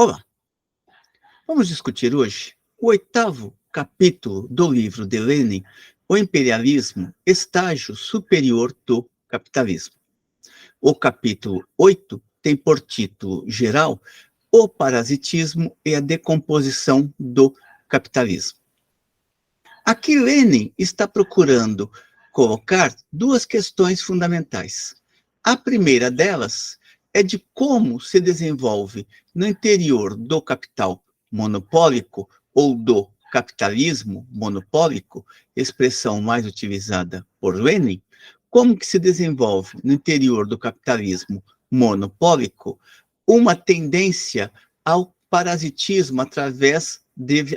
Olá, vamos discutir hoje o oitavo capítulo do livro de Lenin, O Imperialismo, Estágio Superior do Capitalismo. O capítulo 8 tem por título geral O Parasitismo e a Decomposição do Capitalismo. Aqui Lenin está procurando colocar duas questões fundamentais. A primeira delas é de como se desenvolve no interior do capital monopólico ou do capitalismo monopólico, expressão mais utilizada por Lenin, como que se desenvolve no interior do capitalismo monopólico uma tendência ao parasitismo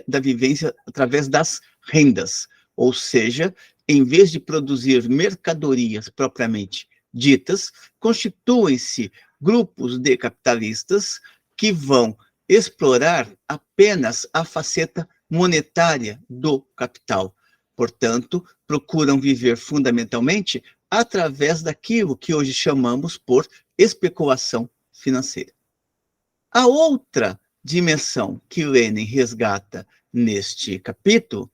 da vivência, através das rendas, ou seja, em vez de produzir mercadorias propriamente ditas, constituem-se grupos de capitalistas que vão explorar apenas a faceta monetária do capital. Portanto, procuram viver fundamentalmente através daquilo que hoje chamamos por especulação financeira. A outra dimensão que Lenin resgata neste capítulo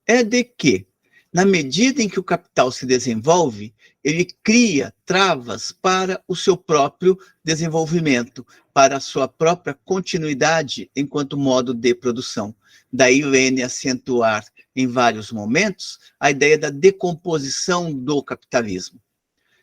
é de que, na medida em que o capital se desenvolve, ele cria travas para o seu próprio desenvolvimento, para a sua própria continuidade enquanto modo de produção. Daí Lenin acentuar em vários momentos a ideia da decomposição do capitalismo.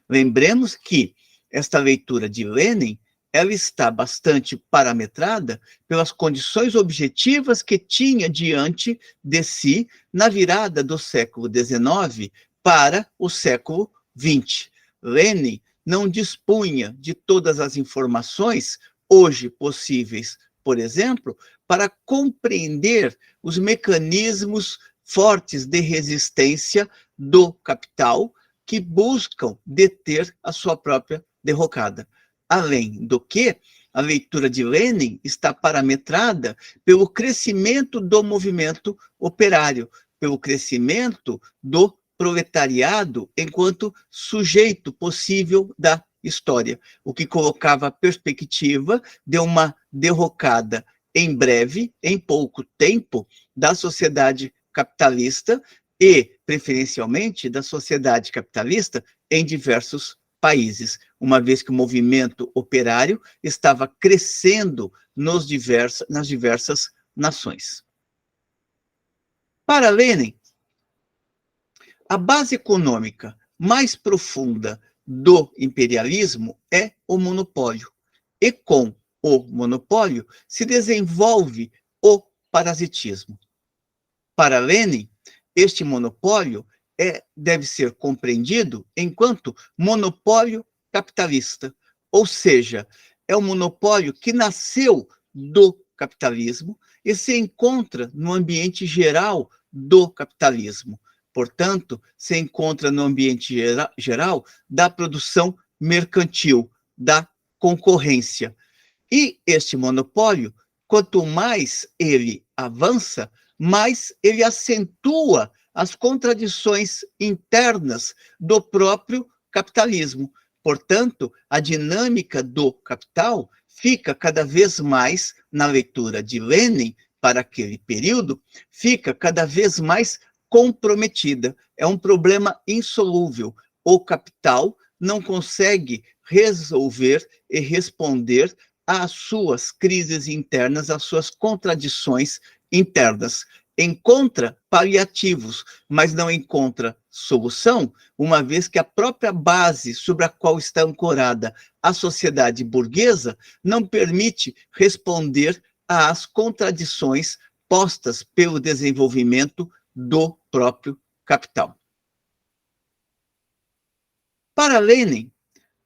Lembremos que esta leitura de Lenin ela está bastante parametrada pelas condições objetivas que tinha diante de si na virada do século XIX para o século XX. Lenin não dispunha de todas as informações hoje possíveis, por exemplo, para compreender os mecanismos fortes de resistência do capital que buscam deter a sua própria derrocada. Além do que, a leitura de Lenin está parametrada pelo crescimento do movimento operário, pelo crescimento do proletariado enquanto sujeito possível da história, o que colocava a perspectiva de uma derrocada em breve, em pouco tempo, da sociedade capitalista e, preferencialmente, da sociedade capitalista em diversos países, uma vez que o movimento operário estava crescendo nas diversas nações. Para Lenin, a base econômica mais profunda do imperialismo é o monopólio, e com o monopólio se desenvolve o parasitismo. Para Lenin, este monopólio deve ser compreendido enquanto monopólio capitalista, ou seja, é um monopólio que nasceu do capitalismo e se encontra no ambiente geral do capitalismo. Portanto, se encontra no ambiente geral da produção mercantil, da concorrência. E este monopólio, quanto mais ele avança, mais ele acentua as contradições internas do próprio capitalismo. Portanto, a dinâmica do capital fica cada vez mais, na leitura de Lenin, para aquele período, fica cada vez mais comprometida. É um problema insolúvel. O capital não consegue resolver e responder às suas crises internas, às suas contradições internas. Encontra paliativos, mas não encontra solução, uma vez que a própria base sobre a qual está ancorada a sociedade burguesa não permite responder às contradições postas pelo desenvolvimento do próprio capital. Para Lenin,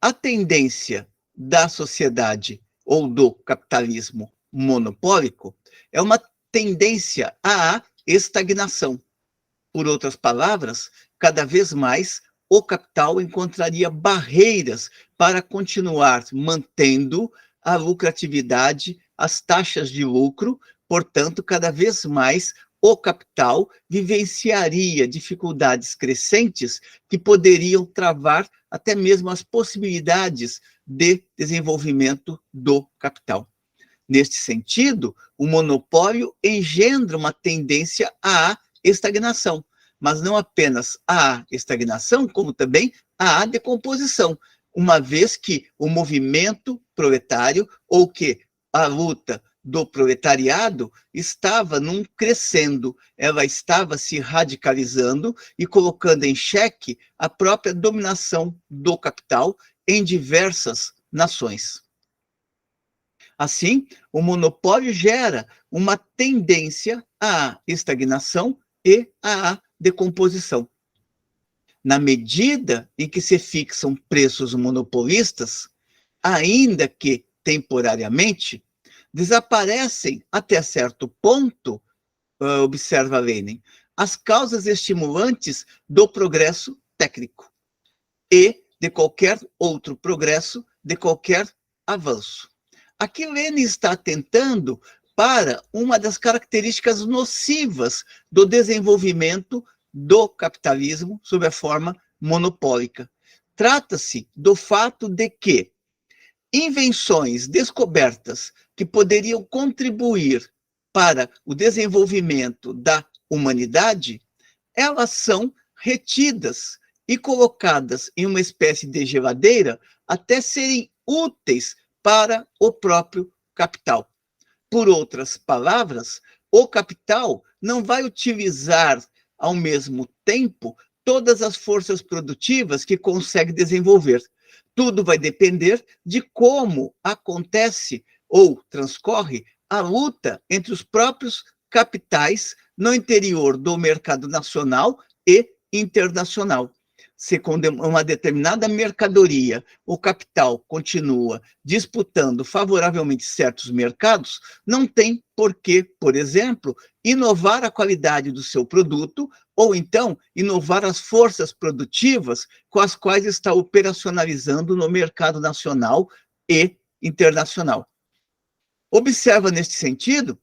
a tendência da sociedade ou do capitalismo monopólico é uma tendência à estagnação. Por outras palavras, cada vez mais o capital encontraria barreiras para continuar mantendo a lucratividade, as taxas de lucro, portanto, cada vez mais o capital vivenciaria dificuldades crescentes que poderiam travar até mesmo as possibilidades de desenvolvimento do capital. Neste sentido, o monopólio engendra uma tendência à estagnação, mas não apenas à estagnação, como também à decomposição, uma vez que o movimento proletário, ou que a luta do proletariado estava num crescendo, ela estava se radicalizando e colocando em xeque a própria dominação do capital em diversas nações. Assim, o monopólio gera uma tendência à estagnação e à decomposição. Na medida em que se fixam preços monopolistas, ainda que temporariamente, desaparecem até certo ponto, observa Lenin, as causas estimulantes do progresso técnico e de qualquer outro progresso, de qualquer avanço. Aqui Lenin está atentando para uma das características nocivas do desenvolvimento do capitalismo sob a forma monopólica. Trata-se do fato de que invenções, descobertas que poderiam contribuir para o desenvolvimento da humanidade, elas são retidas e colocadas em uma espécie de geladeira até serem úteis para o próprio capital. Por outras palavras, o capital não vai utilizar ao mesmo tempo todas as forças produtivas que consegue desenvolver. Tudo vai depender de como acontece ou transcorre a luta entre os próprios capitais no interior do mercado nacional e internacional. Se com uma determinada mercadoria o capital continua disputando favoravelmente certos mercados, não tem por que, por exemplo, inovar a qualidade do seu produto ou então inovar as forças produtivas com as quais está operacionalizando no mercado nacional e internacional. Observa neste sentido,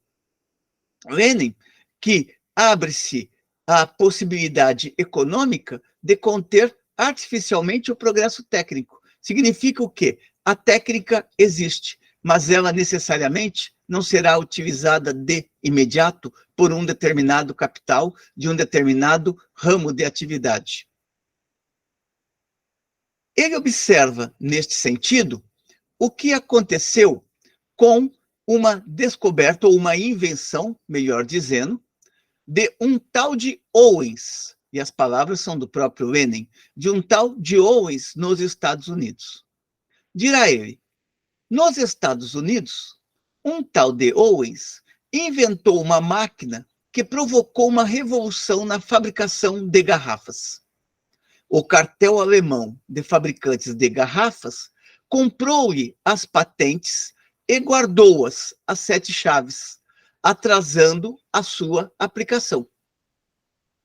Lenin, que abre-se a possibilidade econômica de conter artificialmente o progresso técnico. Significa o quê? A técnica existe, mas ela necessariamente não será utilizada de imediato por um determinado capital de um determinado ramo de atividade. Ele observa, neste sentido, o que aconteceu com uma descoberta ou uma invenção, melhor dizendo, de um tal de Owens, e as palavras são do próprio Lenin, de um tal de Owens nos Estados Unidos. Dirá ele, nos Estados Unidos, um tal de Owens inventou uma máquina que provocou uma revolução na fabricação de garrafas. O cartel alemão de fabricantes de garrafas comprou-lhe as patentes e guardou-as às 7 chaves, atrasando a sua aplicação.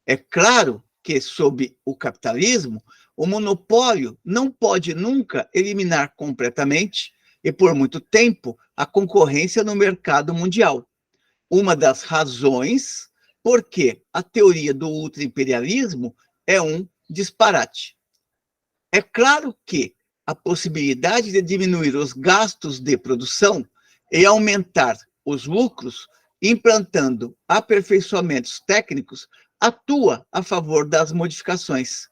É claro que, sob o capitalismo, o monopólio não pode nunca eliminar completamente e por muito tempo a concorrência no mercado mundial. Uma das razões porque a teoria do ultraimperialismo é um disparate. É claro que a possibilidade de diminuir os gastos de produção e aumentar os lucros, implantando aperfeiçoamentos técnicos, atua a favor das modificações.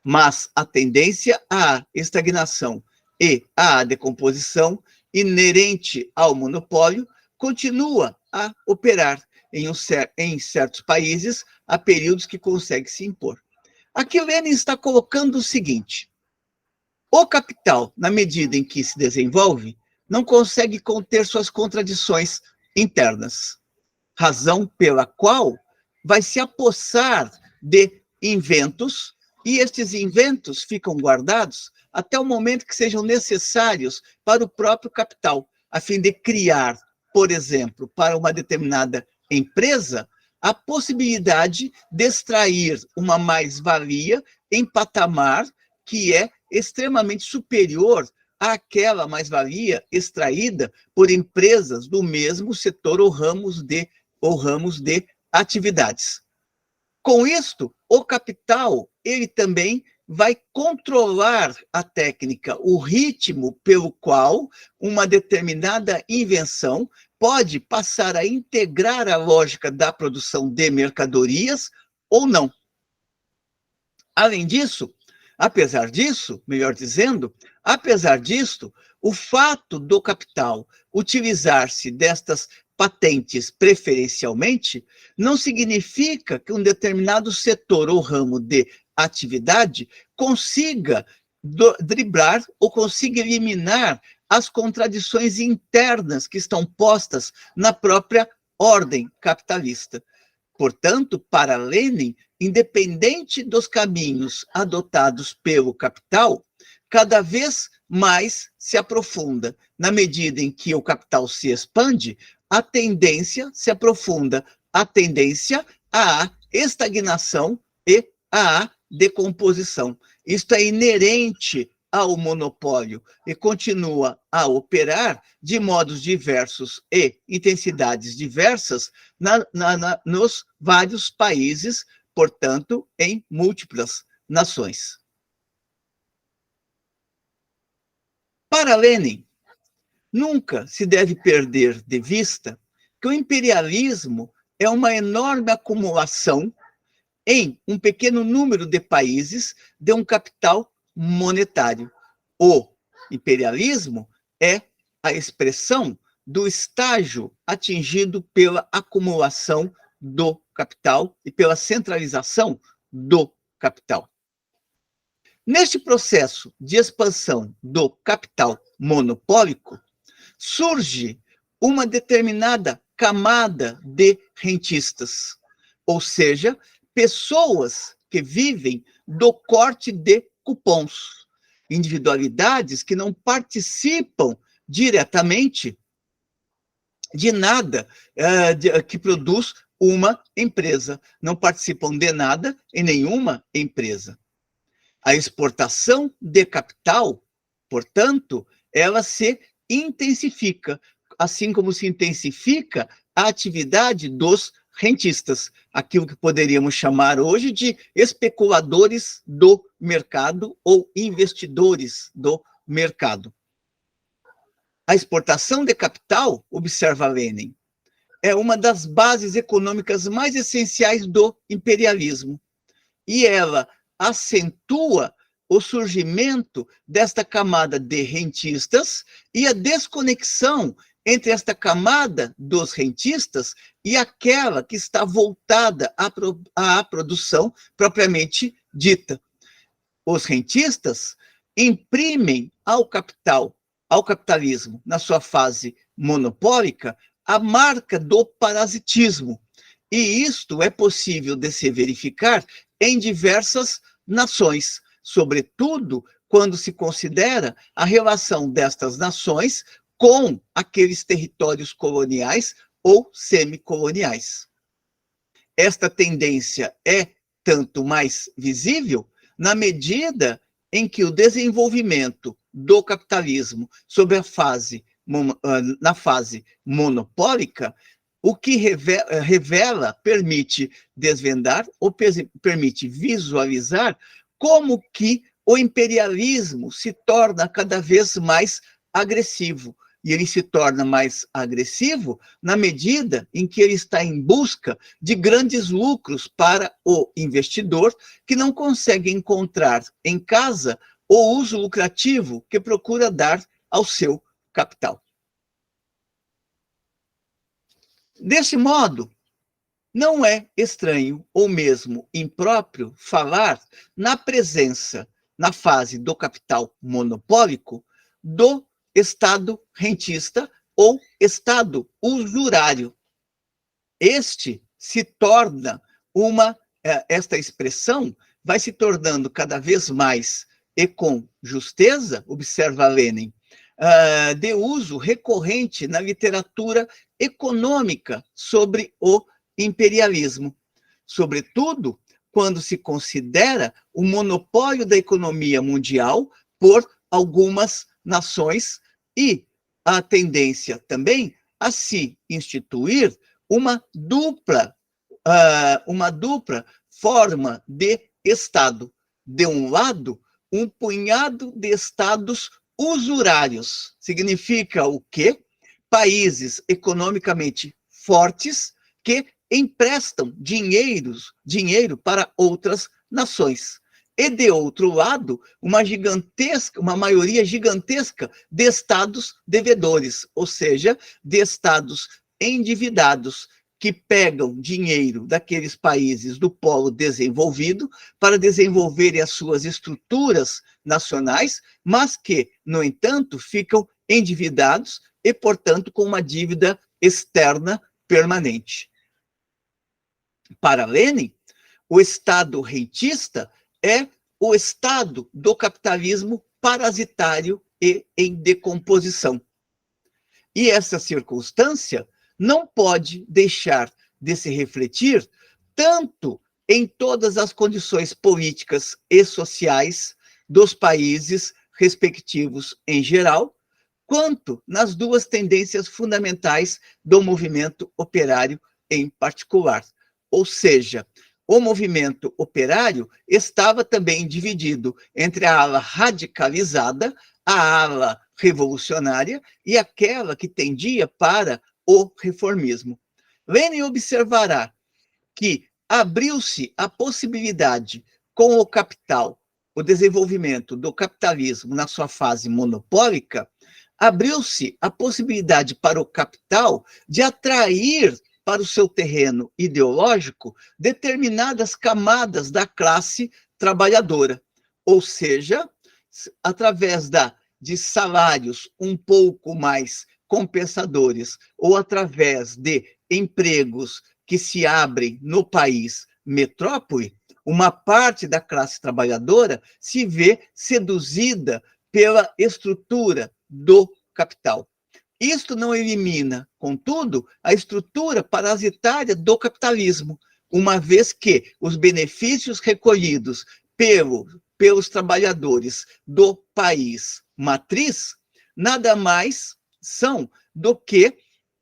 Mas a tendência à estagnação e à decomposição inerente ao monopólio continua a operar em certos países a períodos que consegue se impor. Aqui Lenin está colocando o seguinte: o capital, na medida em que se desenvolve, não consegue conter suas contradições internas, razão pela qual vai se apossar de inventos, e estes inventos ficam guardados até o momento que sejam necessários para o próprio capital, a fim de criar, por exemplo, para uma determinada empresa, a possibilidade de extrair uma mais-valia em patamar que é extremamente superior àquela mais-valia extraída por empresas do mesmo setor ou ramos de atividades. Com isto, o capital, ele também vai controlar a técnica, o ritmo pelo qual uma determinada invenção pode passar a integrar a lógica da produção de mercadorias ou não. Além disso, apesar disso, melhor dizendo, apesar disto, o fato do capital utilizar-se destas patentes preferencialmente não significa que um determinado setor ou ramo de atividade consiga driblar ou consiga eliminar as contradições internas que estão postas na própria ordem capitalista. Portanto, para Lenin, independente dos caminhos adotados pelo capital, cada vez mais se aprofunda. Na medida em que o capital se expande, a tendência se aprofunda, a tendência à estagnação e à decomposição. Isto é inerente ao monopólio e continua a operar de modos diversos e intensidades diversas nos vários países, portanto, em múltiplas nações. Para Lenin, nunca se deve perder de vista que o imperialismo é uma enorme acumulação em um pequeno número de países de um capital monetário. O imperialismo é a expressão do estágio atingido pela acumulação do capital e pela centralização do capital. Neste processo de expansão do capital monopólico, surge uma determinada camada de rentistas, ou seja, pessoas que vivem do corte de cupons, individualidades que não participam diretamente de nada que produz uma empresa, não participam de nada em nenhuma empresa. A exportação de capital, portanto, ela se intensifica, assim como se intensifica a atividade dos rentistas, aquilo que poderíamos chamar hoje de especuladores do mercado ou investidores do mercado. A exportação de capital, observa Lenin, é uma das bases econômicas mais essenciais do imperialismo, e ela acentua o surgimento desta camada de rentistas e a desconexão entre esta camada dos rentistas e aquela que está voltada à produção propriamente dita. Os rentistas imprimem ao capitalismo, na sua fase monopólica, a marca do parasitismo. E isto é possível de se verificar em diversas nações, sobretudo quando se considera a relação destas nações com aqueles territórios coloniais ou semicoloniais. Esta tendência é tanto mais visível na medida em que o desenvolvimento do capitalismo na fase monopólica, o que revela, permite desvendar ou permite visualizar como que o imperialismo se torna cada vez mais agressivo. E ele se torna mais agressivo na medida em que ele está em busca de grandes lucros para o investidor, que não consegue encontrar em casa o uso lucrativo que procura dar ao seu capital. Desse modo, não é estranho ou mesmo impróprio falar na presença, na fase do capital monopólico, do Estado rentista ou Estado usurário. Este se torna esta expressão vai se tornando cada vez mais, e com justeza, observa Lenin, de uso recorrente na literatura econômica sobre o imperialismo, sobretudo quando se considera o monopólio da economia mundial por algumas nações e a tendência também a se instituir uma dupla forma de Estado, de um lado, um punhado de estados usurários. Significa o quê? Países economicamente fortes que emprestam dinheiro para outras nações. E, de outro lado, uma maioria gigantesca de estados devedores, ou seja, de estados endividados, que pegam dinheiro daqueles países do polo desenvolvido para desenvolverem as suas estruturas nacionais, mas que, no entanto, ficam endividados e, portanto, com uma dívida externa permanente. Para Lenin, o Estado rentista é o estado do capitalismo parasitário e em decomposição. E essa circunstância não pode deixar de se refletir tanto em todas as condições políticas e sociais dos países respectivos em geral, quanto nas duas tendências fundamentais do movimento operário em particular. Ou seja, o movimento operário estava também dividido entre a ala radicalizada, a ala revolucionária e aquela que tendia para o reformismo. Lenin observará que abriu-se a possibilidade, com o capital, o desenvolvimento do capitalismo na sua fase monopólica, abriu-se a possibilidade para o capital de atrair para o seu terreno ideológico determinadas camadas da classe trabalhadora, ou seja, através de salários um pouco mais compensadores ou através de empregos que se abrem no país metrópole, uma parte da classe trabalhadora se vê seduzida pela estrutura do capital. Isto não elimina, contudo, a estrutura parasitária do capitalismo, uma vez que os benefícios recolhidos pelos trabalhadores do país matriz nada mais são do que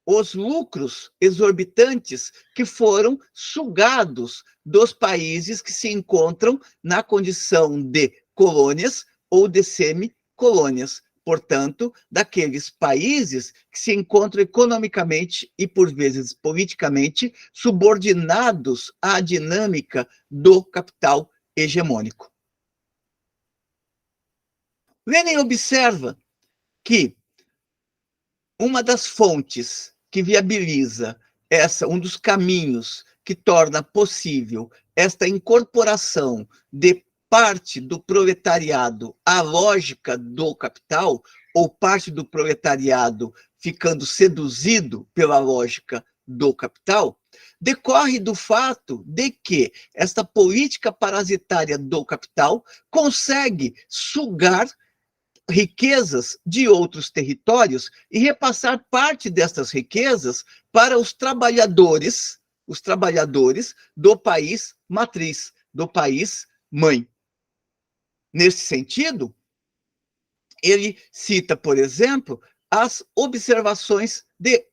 os lucros exorbitantes que foram sugados dos países que se encontram na condição de colônias ou de semicolônias. Portanto, daqueles países que se encontram economicamente e, por vezes, politicamente subordinados à dinâmica do capital hegemônico. Lenin observa que uma das fontes que viabiliza um dos caminhos que torna possível esta incorporação de parte do proletariado à lógica do capital, ou parte do proletariado ficando seduzido pela lógica do capital, decorre do fato de que esta política parasitária do capital consegue sugar riquezas de outros territórios e repassar parte destas riquezas para os trabalhadores do país matriz, do país mãe. Nesse sentido, ele cita, por exemplo, as observações de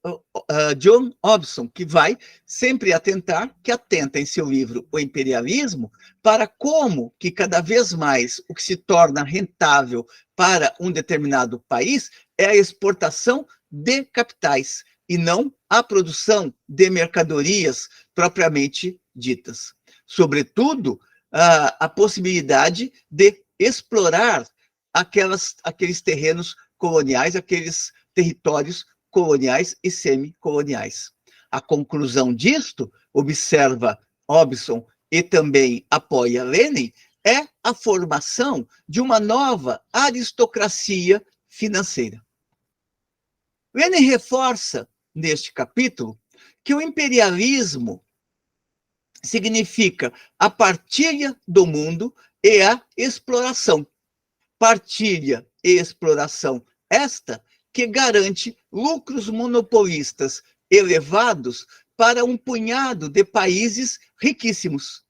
John Hobson, que vai sempre atenta em seu livro O Imperialismo, para como que cada vez mais o que se torna rentável para um determinado país é a exportação de capitais e não a produção de mercadorias propriamente ditas. Sobretudo, a possibilidade de explorar aqueles terrenos coloniais, aqueles territórios coloniais e semicoloniais. A conclusão disto, observa Hobson e também apoia Lenin, é a formação de uma nova aristocracia financeira. Lenin reforça, neste capítulo, que o imperialismo significa a partilha do mundo e a exploração. Partilha e exploração esta que garante lucros monopolistas elevados para um punhado de países riquíssimos.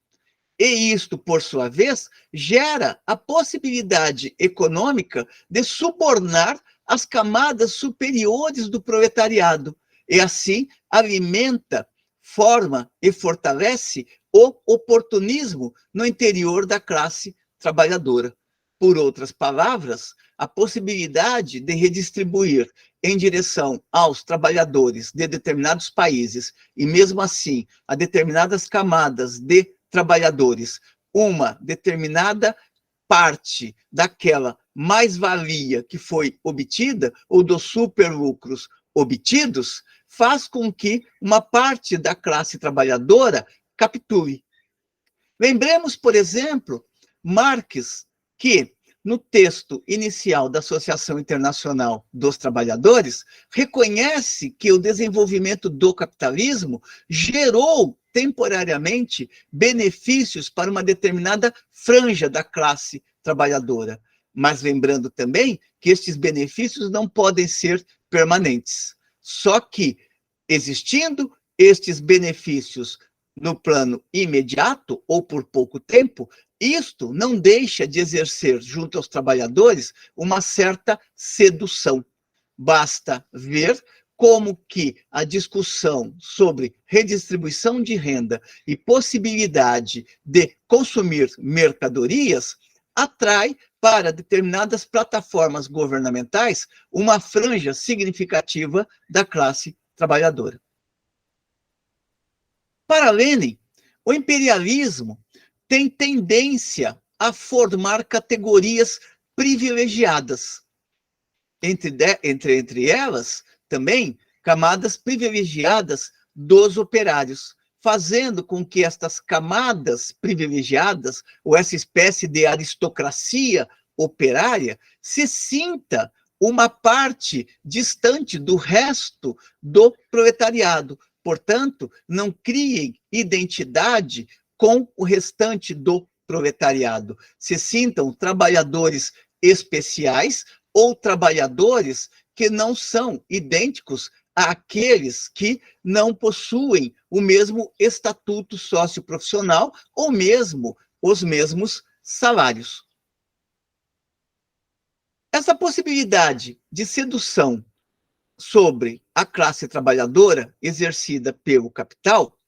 E isto, por sua vez, gera a possibilidade econômica de subornar as camadas superiores do proletariado e, assim, alimenta, forma e fortalece o oportunismo no interior da classe trabalhadora. Por outras palavras, a possibilidade de redistribuir em direção aos trabalhadores de determinados países, e mesmo assim a determinadas camadas de trabalhadores, uma determinada parte daquela mais-valia que foi obtida, ou dos superlucros obtidos, faz com que uma parte da classe trabalhadora capitule. Lembremos, por exemplo, Marx, que no texto inicial da Associação Internacional dos Trabalhadores, reconhece que o desenvolvimento do capitalismo gerou temporariamente benefícios para uma determinada franja da classe trabalhadora. Mas lembrando também que estes benefícios não podem ser permanentes. Só que, existindo estes benefícios no plano imediato ou por pouco tempo, isto não deixa de exercer junto aos trabalhadores uma certa sedução. Basta ver como que a discussão sobre redistribuição de renda e possibilidade de consumir mercadorias atrai para determinadas plataformas governamentais uma franja significativa da classe trabalhadora. Para Lenin, o imperialismo tem tendência a formar categorias privilegiadas. Entre elas, também, camadas privilegiadas dos operários, fazendo com que estas camadas privilegiadas, ou essa espécie de aristocracia operária, se sinta uma parte distante do resto do proletariado. Portanto, não criem identidade com o restante do proletariado. Se sintam trabalhadores especiais ou trabalhadores que não são idênticos àqueles que não possuem o mesmo estatuto socioprofissional ou mesmo os mesmos salários. Essa possibilidade de sedução sobre a classe trabalhadora exercida pelo capital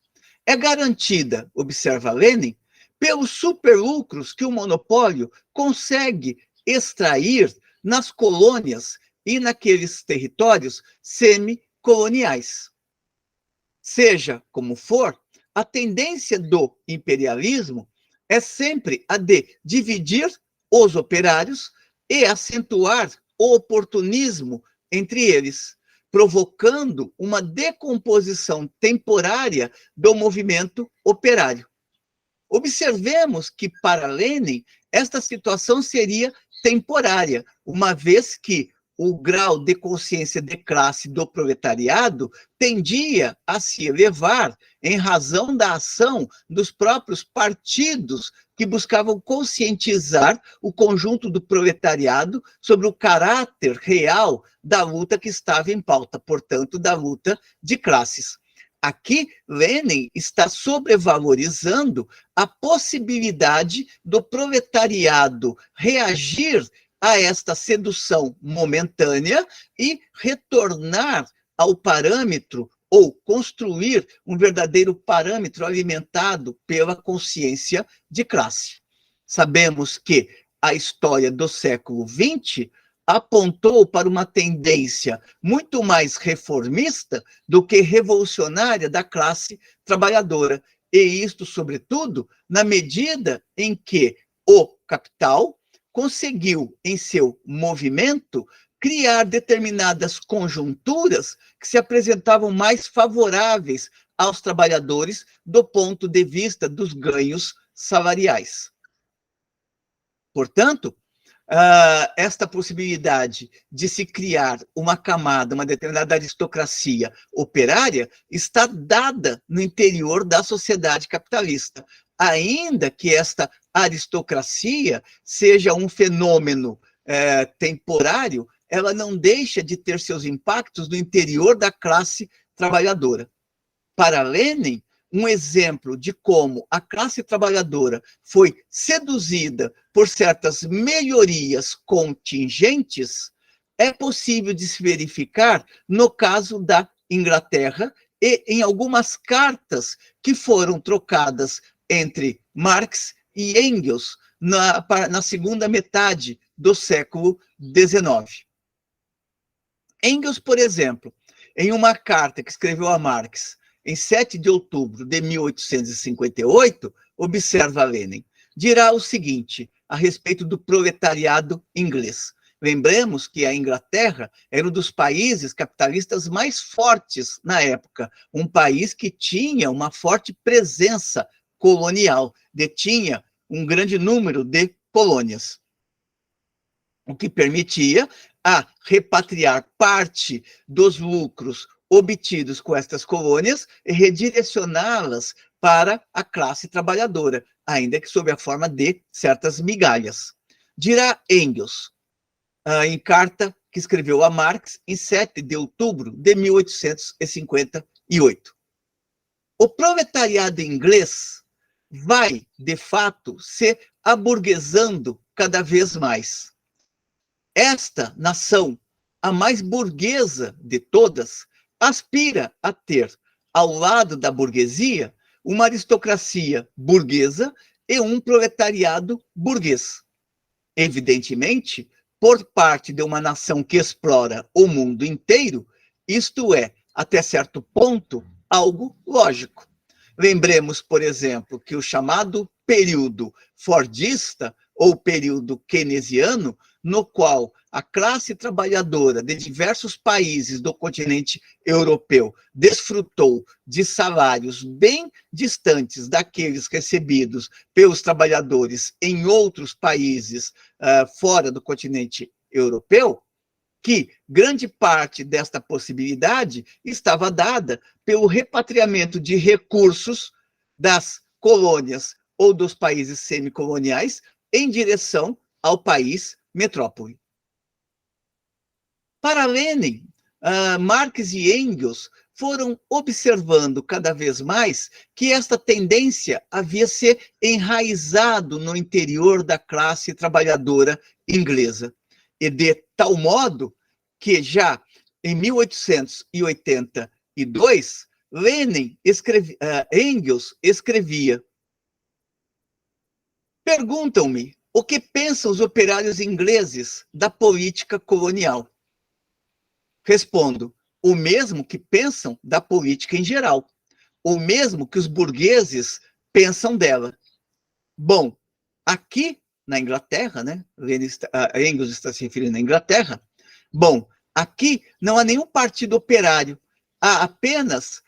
é garantida, observa Lenin, pelos superlucros que o monopólio consegue extrair nas colônias e naqueles territórios semicoloniais. Seja como for, a tendência do imperialismo é sempre a de dividir os operários e acentuar o oportunismo entre eles, provocando uma decomposição temporária do movimento operário. Observemos que, para Lenin, esta situação seria temporária, uma vez que o grau de consciência de classe do proletariado tendia a se elevar em razão da ação dos próprios partidos que buscavam conscientizar o conjunto do proletariado sobre o caráter real da luta que estava em pauta, portanto, da luta de classes. Aqui, Lenin está sobrevalorizando a possibilidade do proletariado reagir a esta sedução momentânea e retornar ao parâmetro ou construir um verdadeiro parâmetro alimentado pela consciência de classe. Sabemos que a história do século XX apontou para uma tendência muito mais reformista do que revolucionária da classe trabalhadora, e isto, sobretudo, na medida em que o capital conseguiu, em seu movimento, criar determinadas conjunturas que se apresentavam mais favoráveis aos trabalhadores do ponto de vista dos ganhos salariais. Portanto, esta possibilidade de se criar uma camada, uma determinada aristocracia operária, está dada no interior da sociedade capitalista, ainda que esta aristocracia seja um fenômeno temporário, ela não deixa de ter seus impactos no interior da classe trabalhadora. Para Lenin, um exemplo de como a classe trabalhadora foi seduzida por certas melhorias contingentes é possível de se verificar no caso da Inglaterra e em algumas cartas que foram trocadas entre Marx e Engels na segunda metade do século XIX. Engels, por exemplo, em uma carta que escreveu a Marx em 7 de outubro de 1858, observa Lenin, dirá o seguinte a respeito do proletariado inglês. Lembremos que a Inglaterra era um dos países capitalistas mais fortes na época, um país que tinha uma forte presença colonial, detinha um grande número de colônias, o que permitia a repatriar parte dos lucros obtidos com estas colônias e redirecioná-las para a classe trabalhadora, ainda que sob a forma de certas migalhas. Dirá Engels, em carta que escreveu a Marx em 7 de outubro de 1858. O proletariado inglês vai, de fato, se aburguesando cada vez mais. Esta nação, a mais burguesa de todas, aspira a ter, ao lado da burguesia, uma aristocracia burguesa e um proletariado burguês. Evidentemente, por parte de uma nação que explora o mundo inteiro, isto é, até certo ponto, algo lógico. Lembremos, por exemplo, que o chamado período fordista ou período keynesiano, no qual a classe trabalhadora de diversos países do continente europeu desfrutou de salários bem distantes daqueles recebidos pelos trabalhadores em outros países fora do continente europeu, que grande parte desta possibilidade estava dada pelo repatriamento de recursos das colônias ou dos países semicoloniais em direção ao país metrópole. Para Lenin, Marx e Engels foram observando cada vez mais que esta tendência havia se enraizado no interior da classe trabalhadora inglesa, e de tal modo que já em 1882, Engels escrevia: perguntam-me o que pensam os operários ingleses da política colonial. Respondo: o mesmo que pensam da política em geral, o mesmo que os burgueses pensam dela. Bom, aqui na Inglaterra, né? Engels está se referindo à Inglaterra. Bom, aqui não há nenhum partido operário, há apenas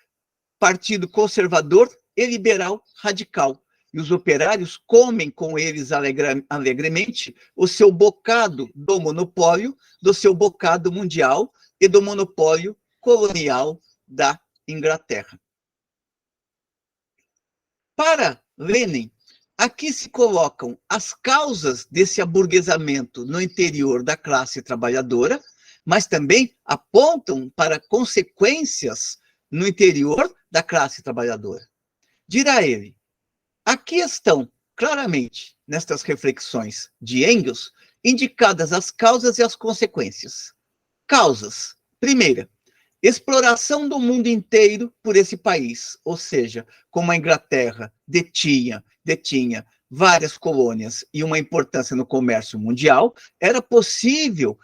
partido conservador e liberal radical. E os operários comem com eles alegremente o seu bocado do monopólio, do seu bocado mundial e do monopólio colonial da Inglaterra. Para Lenin, aqui se colocam as causas desse aburguesamento no interior da classe trabalhadora, mas também apontam para consequências no interior da classe trabalhadora. Dirá ele: aqui estão, claramente, nestas reflexões de Engels, indicadas as causas e as consequências. Causas. Primeira, exploração do mundo inteiro por esse país, ou seja, como a Inglaterra detinha várias colônias e uma importância no comércio mundial, era possível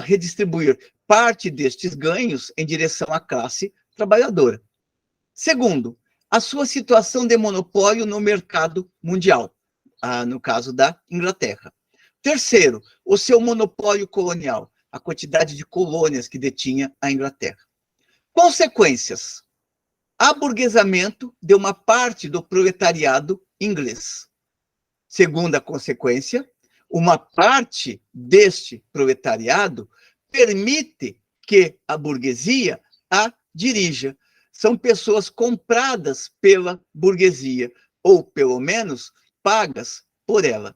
redistribuir parte destes ganhos em direção à classe trabalhadora. Segundo, a sua situação de monopólio no mercado mundial, no caso da Inglaterra. Terceiro, o seu monopólio colonial, a quantidade de colônias que detinha a Inglaterra. Consequências: aburguesamento de uma parte do proletariado inglês. Segunda consequência, uma parte deste proletariado permite que a burguesia a dirija. São pessoas compradas pela burguesia, ou pelo menos pagas por ela.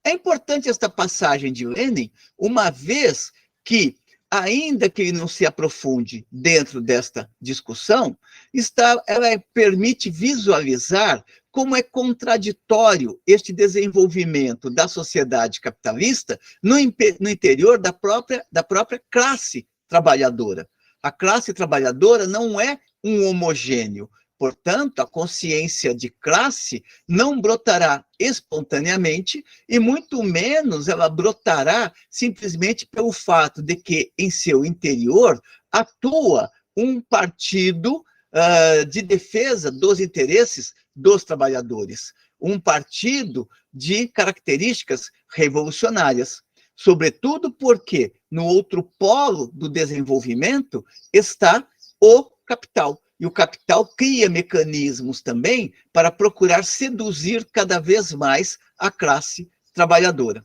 É importante esta passagem de Lenin, uma vez que, ainda que ele não se aprofunde dentro desta discussão, ela permite visualizar como é contraditório este desenvolvimento da sociedade capitalista no interior da própria classe trabalhadora. A classe trabalhadora não é um homogêneo, Portanto, a consciência de classe não brotará espontaneamente e muito menos ela brotará simplesmente pelo fato de que em seu interior atua um partido de defesa dos interesses dos trabalhadores, um partido de características revolucionárias, sobretudo porque no outro polo do desenvolvimento está o capital. E o capital cria mecanismos também para procurar seduzir cada vez mais a classe trabalhadora.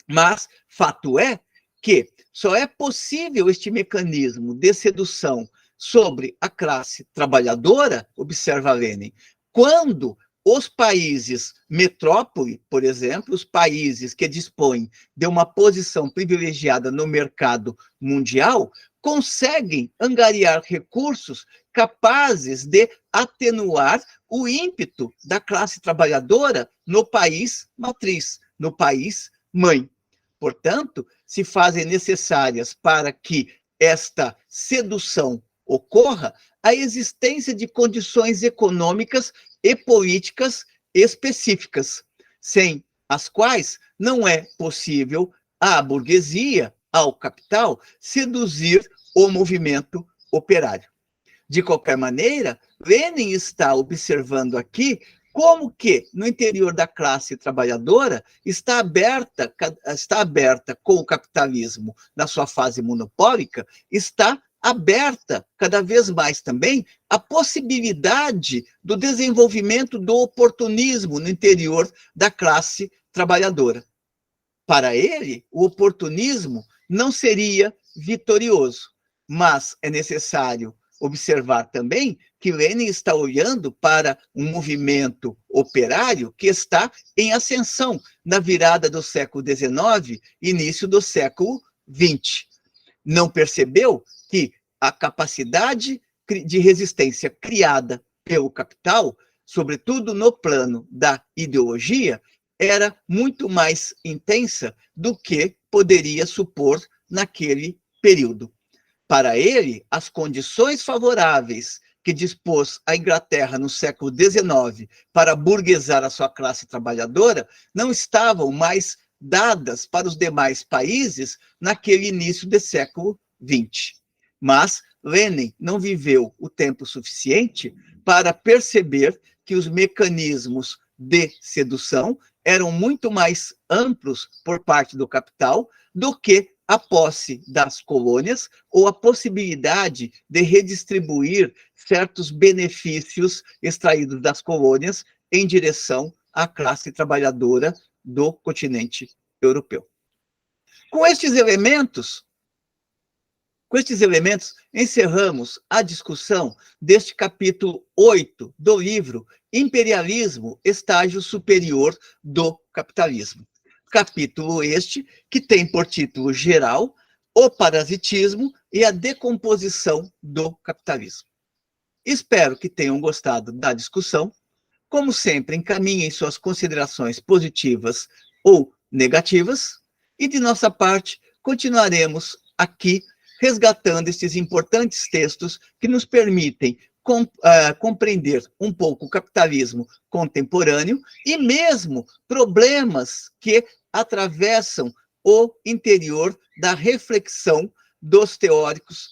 Mas fato é que só é possível este mecanismo de sedução sobre a classe trabalhadora, observa Lenin, quando os países metrópole, por exemplo, os países que dispõem de uma posição privilegiada no mercado mundial, conseguem angariar recursos capazes de atenuar o ímpeto da classe trabalhadora no país matriz, no país mãe. Portanto, se fazem necessárias para que esta sedução ocorra a existência de condições econômicas e políticas específicas, sem as quais não é possível à burguesia, ao capital, seduzir o movimento operário. De qualquer maneira, Lenin está observando aqui como que, no interior da classe trabalhadora, está aberta com o capitalismo na sua fase monopólica, está aberta cada vez mais também a possibilidade do desenvolvimento do oportunismo no interior da classe trabalhadora. Para ele, o oportunismo não seria vitorioso, mas é necessário observar também que Lenin está olhando para um movimento operário que está em ascensão na virada do século XIX, início do século XX. Não percebeu que a capacidade de resistência criada pelo capital, sobretudo no plano da ideologia, era muito mais intensa do que poderia supor naquele período. Para ele, as condições favoráveis que dispôs a Inglaterra no século XIX para burguesar a sua classe trabalhadora não estavam mais dadas para os demais países naquele início do século XX. Mas Lenin não viveu o tempo suficiente para perceber que os mecanismos de sedução eram muito mais amplos por parte do capital do que a posse das colônias ou a possibilidade de redistribuir certos benefícios extraídos das colônias em direção à classe trabalhadora do continente europeu. Com estes elementos, encerramos a discussão deste capítulo 8 do livro Imperialismo, Estágio Superior do Capitalismo. Capítulo este que tem por título geral o parasitismo e a decomposição do capitalismo. Espero que tenham gostado da discussão. Como sempre, encaminhem suas considerações positivas ou negativas e, de nossa parte, continuaremos aqui resgatando estes importantes textos que nos permitem compreender um pouco o capitalismo contemporâneo e mesmo problemas que atravessam o interior da reflexão dos teóricos,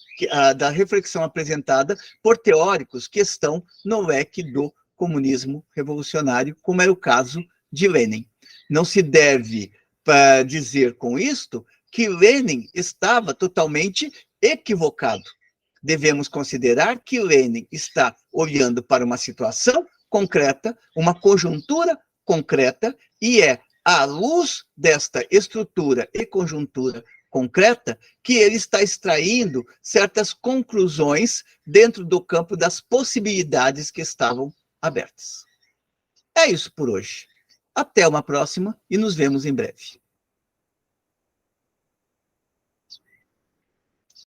da reflexão apresentada por teóricos que estão no leque do comunismo revolucionário, como é o caso de Lenin. Não se deve dizer com isto que Lenin estava totalmente equivocado. Devemos considerar que Lenin está olhando para uma situação concreta, uma conjuntura concreta, e é à luz desta estrutura e conjuntura concreta que ele está extraindo certas conclusões dentro do campo das possibilidades que estavam abertas. É isso por hoje. Até uma próxima e nos vemos em breve.